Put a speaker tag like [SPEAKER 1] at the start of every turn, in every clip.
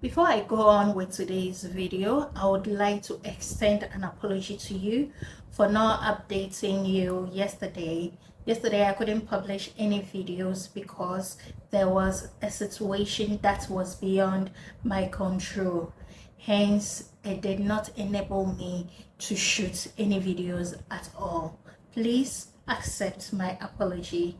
[SPEAKER 1] Before I go on with today's video, I would like to extend an apology to you for not updating you yesterday. Yesterday, I couldn't publish any videos because there was a situation that was beyond my control. Hence, it did not enable me to shoot any videos at all. Please accept my apology.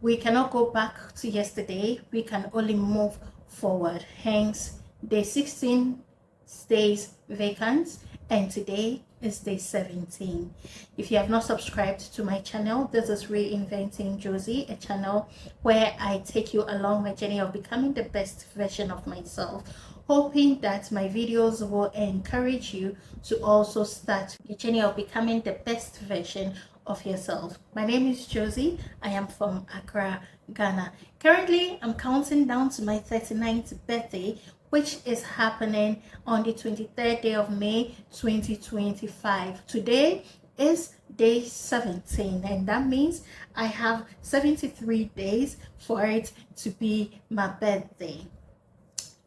[SPEAKER 1] We cannot go back to yesterday. We can only move forward. Hence, day 16 stays vacant and today is day 17. If you have not subscribed to my channel, this is Reinventing Josie, a channel where I take you along my journey of becoming the best version of myself, hoping that my videos will encourage you to also start the journey of becoming the best version of yourself. My name is Josie. I am from Accra, Ghana. Currently, I'm counting down to my 39th birthday, which is happening on the 23rd day of May 2025. Today is day 17, and that means I have 73 days for it to be my birthday.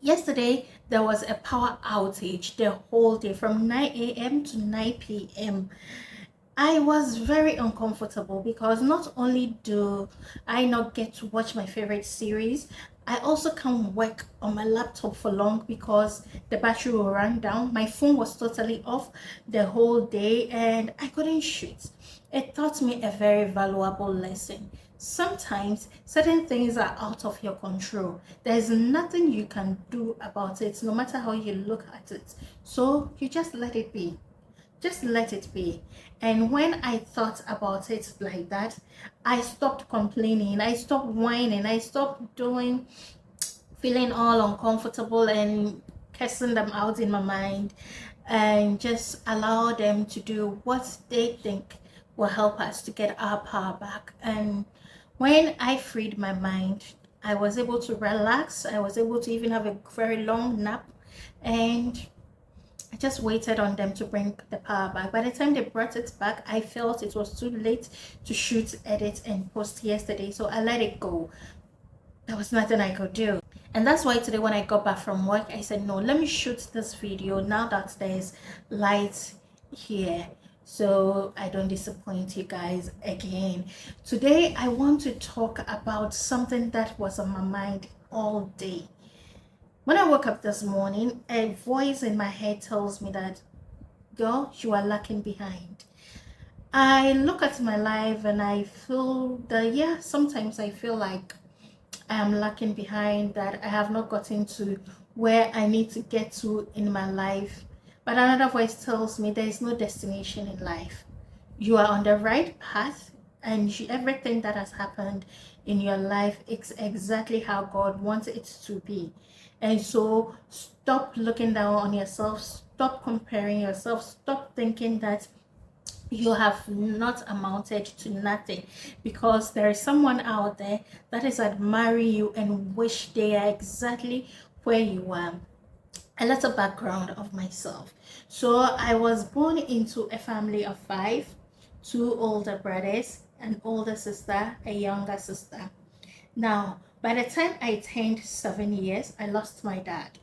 [SPEAKER 1] Yesterday, there was a power outage the whole day from 9 a.m. to 9 p.m. I was very uncomfortable because not only do I not get to watch my favorite series, I also can't work on my laptop for long because the battery will run down. My phone was totally off the whole day and I couldn't shoot. It taught me a very valuable lesson. Sometimes certain things are out of your control. There's nothing you can do about it, no matter how you look at it. So you just let it be. Just let it be. And when I thought about it like that, I stopped complaining, I stopped whining, I stopped feeling all uncomfortable and cursing them out in my mind, and just allow them to do what they think will help us to get our power back. And when I freed my mind, I was able to relax. I was able to even have a very long nap, and I just waited on them to bring the power back. By the time they brought it back, I felt it was too late to shoot, edit, and post yesterday. So I let it go. There was nothing I could do. And that's why today when I got back from work, I said, no, let me shoot this video now that there's light here, so I don't disappoint you guys again. Today, I want to talk about something that was on my mind all day. When I woke up this morning, a voice in my head tells me that, girl, you are lacking behind. I look at my life and I feel that, yeah, sometimes I feel like I am lacking behind, that I have not gotten to where I need to get to in my life. But another voice tells me there is no destination in life. You are on the right path, and everything that has happened in your life is exactly how God wants it to be. And so stop looking down on yourself, stop comparing yourself, stop thinking that you have not amounted to nothing, because there is someone out there that is admiring you and wish they are exactly where you are. A little background of myself. So I was born into a family of 5, 2 older brothers, an older sister, a younger sister. Now, by the time I turned 7 years, I lost my dad.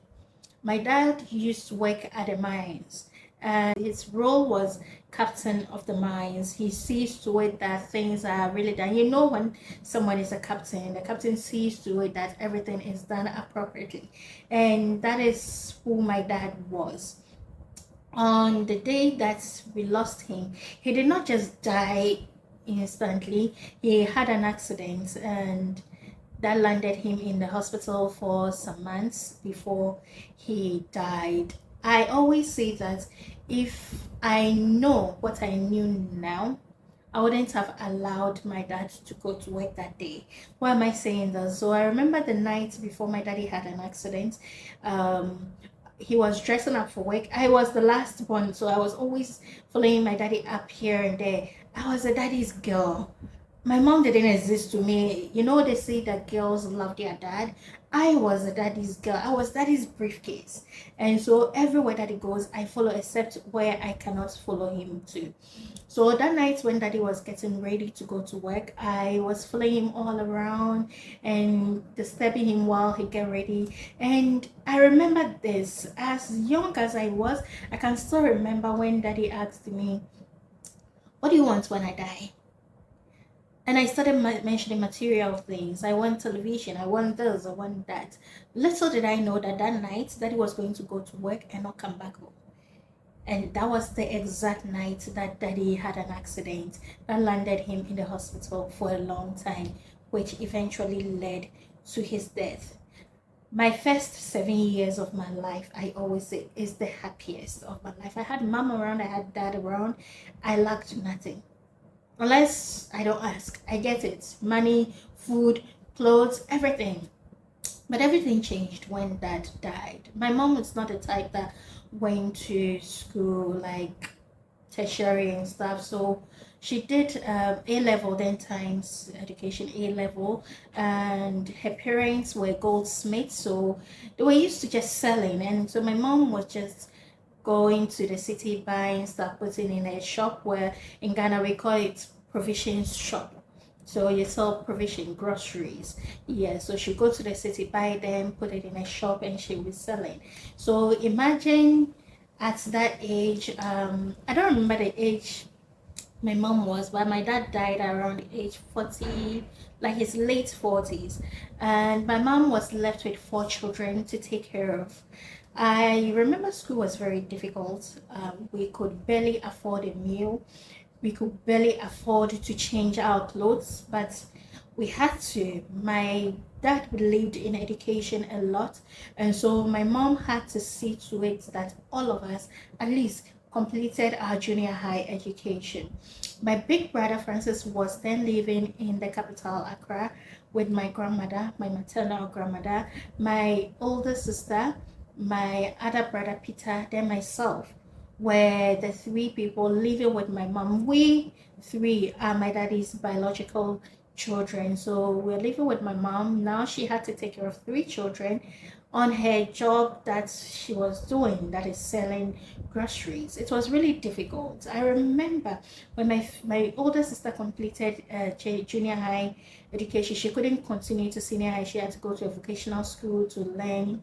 [SPEAKER 1] My dad used to work at the mines, and his role was captain of the mines. He sees to it that things are really done. You know, when someone is a captain, the captain sees to it that everything is done appropriately. And that is who my dad was. On the day that we lost him, he did not just die instantly. He had an accident, and that landed him in the hospital for some months before he died. I always say that if I know what I knew now, I wouldn't have allowed my dad to go to work that day. Why am I saying this? So I remember the night before my daddy had an accident. He was dressing up for work. I was the last one, so I was always following my daddy up here and there. I was a daddy's girl. My mom didn't exist to me. You know, they say that girls love their dad. I was a daddy's girl. I was daddy's briefcase. And so everywhere daddy goes, I follow except where I cannot follow him to. So that night when daddy was getting ready to go to work, I was following him all around and disturbing him while he get ready. And I remember this, as young as I was, I can still remember when daddy asked me, what do you want when I die? And I started mentioning material things. I want television, I want this, I want that. Little did I know that that night daddy was going to go to work and not come back home. And that was the exact night that daddy had an accident that landed him in the hospital for a long time, which eventually led to his death. My first 7 years of my life, I always say, is the happiest of my life. I had mom around, I had dad around. I lacked nothing. Unless I don't ask, I get it. Money, food, clothes, everything. But everything changed when dad died. My mom was not the type that went to school like tertiary and stuff. So she did A level, then times education A level, and her parents were goldsmiths. So they were used to just selling. And so my mom was just going to the city buying stuff, putting in a shop where in Ghana we call it provisions shop. So you sell provision groceries. Yeah, so she go to the city, buy them, put it in a shop, and she was selling. So imagine at that age, I don't remember the age my mom was, but my dad died around age 40, like his late 40s. And my mom was left with 4 children to take care of. I remember school was very difficult. We could barely afford a meal. We could barely afford to change our clothes, but we had to. My dad believed in education a lot, and so my mom had to see to it that all of us at least completed our junior high education. My big brother Francis was then living in the capital, Accra, with my grandmother, my maternal grandmother, my older sister, my other brother Peter, then myself were the 3 people living with my mom. We 3 are my daddy's biological children. So we're living with my mom. Now she had to take care of 3 children on her job that she was doing, that is selling groceries. It was really difficult. I remember when my older sister completed junior high education, she couldn't continue to senior high. She had to go to a vocational school to learn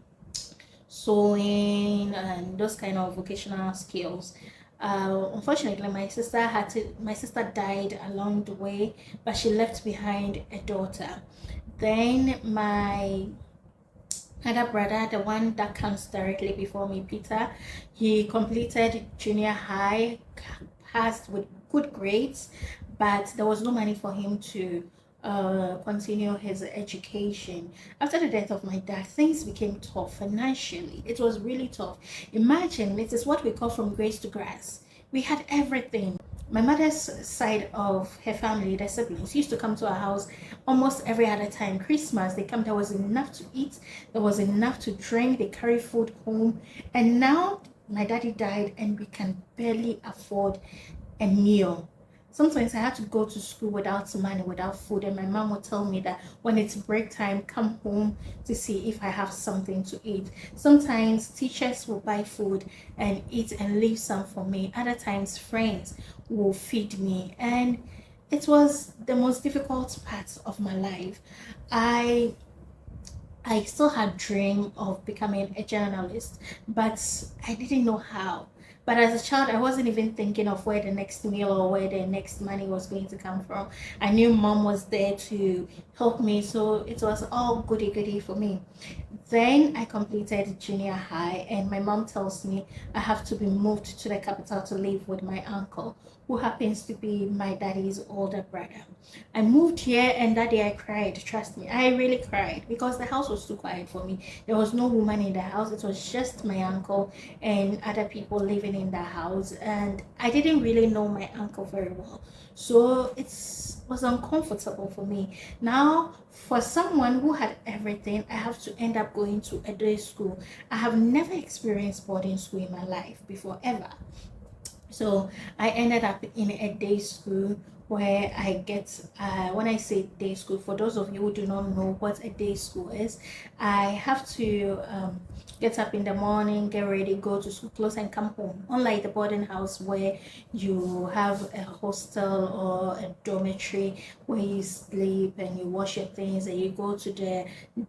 [SPEAKER 1] sewing and those kind of vocational skills. Unfortunately, my sister died along the way, but she left behind a daughter. Then my other brother, the one that comes directly before me, Peter, he completed junior high, passed with good grades, but there was no money for him to continue his education. After the death of my dad, things became tough financially. It was really tough. Imagine, it is what we call from grace to grass. We had everything. My mother's side of her family, their siblings, used to come to our house almost every other time. Christmas, they come, there was enough to eat, there was enough to drink, they carry food home. And now my daddy died and we can barely afford a meal. Sometimes I had to go to school without money, without food, and my mom would tell me that when it's break time, come home to see if I have something to eat. Sometimes teachers will buy food and eat and leave some for me. Other times, friends will feed me, and it was the most difficult part of my life. I I still had dream of becoming a journalist, but I didn't know how. But as a child, I wasn't even thinking of where the next meal or where the next money was going to come from. I knew mom was there to help me, so it was all goody goody for me. Then I completed junior high, and my mom tells me I have to be moved to the capital to live with my uncle, who happens to be my daddy's older brother. I moved here, and that day I cried. Trust me, I really cried because the house was too quiet for me. There was no woman in the house, it was just my uncle and other people living in the house, and I didn't really know my uncle very well. So it was uncomfortable for me. Now, for someone who had everything, I have to end up going to a day school. I have never experienced boarding school in my life before, ever. So I ended up in a day school where I get, when I say day school, for those of you who do not know what a day school is, I have to get up in the morning, get ready, go to school, close, and come home. Unlike the boarding house where you have a hostel or a dormitory where you sleep and you wash your things and you go to the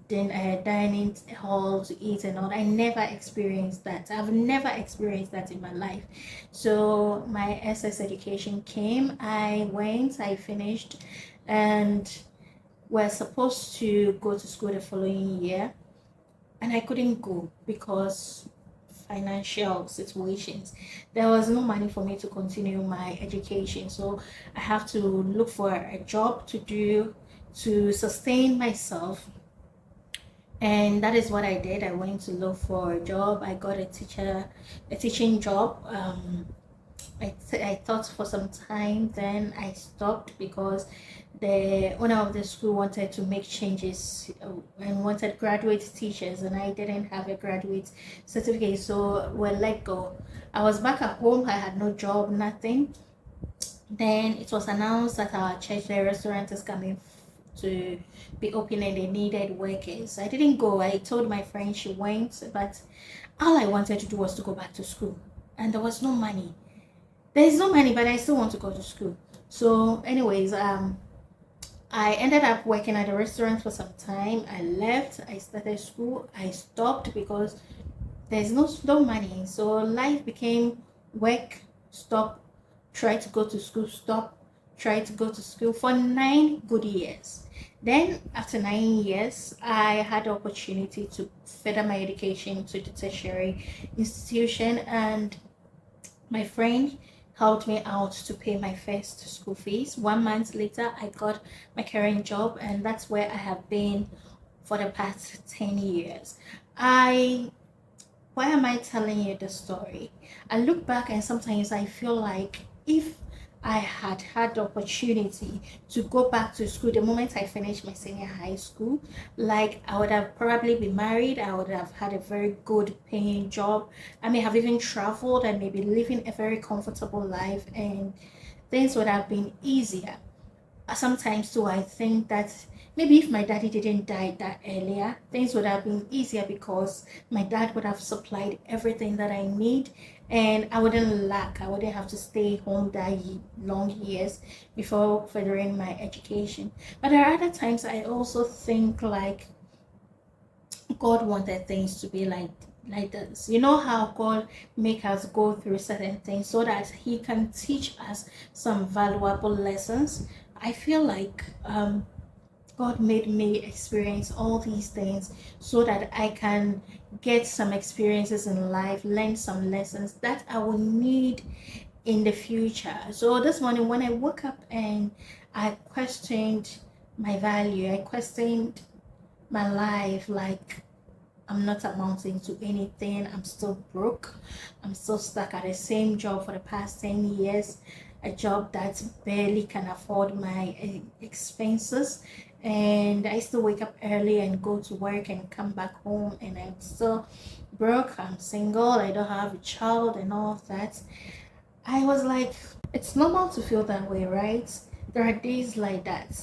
[SPEAKER 1] dining hall to eat and all. I never experienced that. I've never experienced that in my life. So my SS education came, I went, I finished, and we're supposed to go to school the following year, and I couldn't go because financial situations. There was no money for me to continue my education, so I have to look for a job to do to sustain myself, and that is what I did. I went to look for a job. I got a teaching job. I thought for some time, then I stopped because the owner of the school wanted to make changes and wanted graduate teachers, and I didn't have a graduate certificate, so we're let go. I was back at home. I had no job, nothing. Then it was announced that our church, the restaurant, is coming to be open and they needed workers. I didn't go. I told my friend, she went, but all I wanted to do was to go back to school, and there was no money. There is no money, but I still want to go to school. So, anyways, I ended up working at a restaurant for some time. I left. I started school. I stopped because there's no money. So life became work, stop, try to go to school, stop, try to go to school for 9 good years. Then after 9 years, I had the opportunity to further my education to the tertiary institution, and my friend helped me out to pay my first school fees. 1 month later, I got my current job, and that's where I have been for the past 10 years. Why am I telling you the story? I look back and sometimes I feel like if I had had the opportunity to go back to school the moment I finished my senior high school, like I would have probably been married, I would have had a very good paying job, I may have even traveled and maybe living a very comfortable life, and things would have been easier. Sometimes too I think that maybe if my daddy didn't die that earlier, things would have been easier because my dad would have supplied everything that I need, and I wouldn't lack. I wouldn't have to stay home that long years before furthering my education. But there are other times I also think like God wanted things to be like this. You know how God make us go through certain things so that He can teach us some valuable lessons. I feel like God made me experience all these things so that I can get some experiences in life, learn some lessons that I will need in the future. So this morning when I woke up and I questioned my value, I questioned my life, like I'm not amounting to anything. I'm still broke. I'm still stuck at the same job for the past 10 years, a job that barely can afford my expenses. And I still wake up early and go to work and come back home, and I'm still broke. I'm single. I don't have a child and all of that. I was like, it's normal to feel that way, right? There are days like that.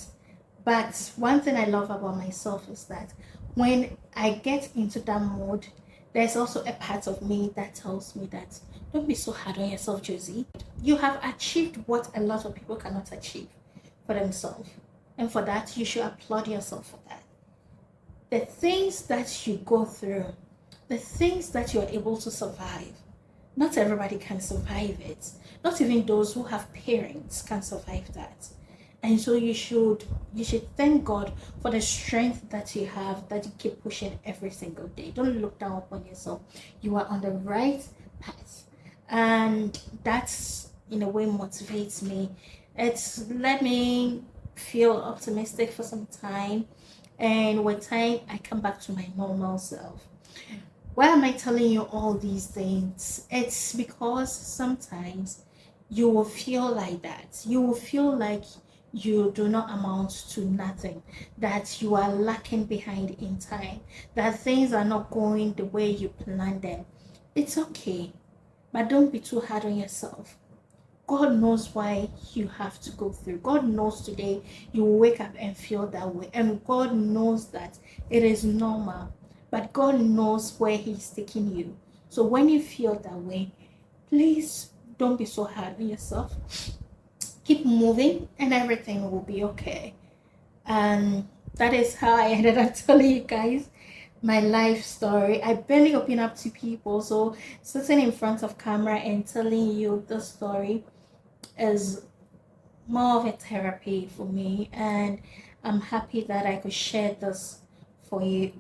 [SPEAKER 1] But one thing I love about myself is that when I get into that mode, there's also a part of me that tells me that don't be so hard on yourself, Josie. You have achieved what a lot of people cannot achieve for themselves. And for that, you should applaud yourself for that. The things that you go through, the things that you're able to survive, not everybody can survive it. Not even those who have parents can survive that. And so you should thank God for the strength that you have, that you keep pushing every single day. Don't look down upon yourself. You are on the right path. And that's in a way motivates me. It's let me feel optimistic for some time, and with time I come back to my normal self. Why am I telling you all these things? It's because sometimes you will feel like that. You will feel like you do not amount to nothing, that you are lacking behind in time, that things are not going the way you planned them. It's okay, but don't be too hard on yourself. God knows why you have to go through. God knows today you will wake up and feel that way. And God knows that it is normal. But God knows where He's taking you. So when you feel that way, please don't be so hard on yourself. Keep moving and everything will be okay. And that is how I ended up telling you guys my life story. I barely open up to people, so sitting in front of camera and telling you the story is more of a therapy for me, and I'm happy that I could share this for you,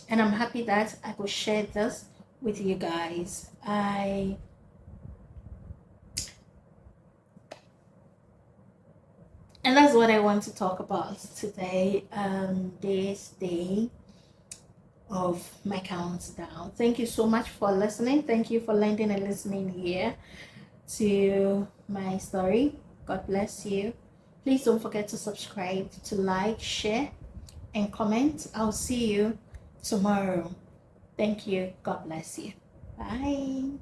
[SPEAKER 1] and I'm happy that I could share this with you guys. And that's what I want to talk about today, this day of my countdown. Thank you so much for listening. Thank you for lending and listening here to my story. God bless you. Please don't forget to subscribe, to like, share, and comment. I'll see you tomorrow. Thank you. God bless you. Bye.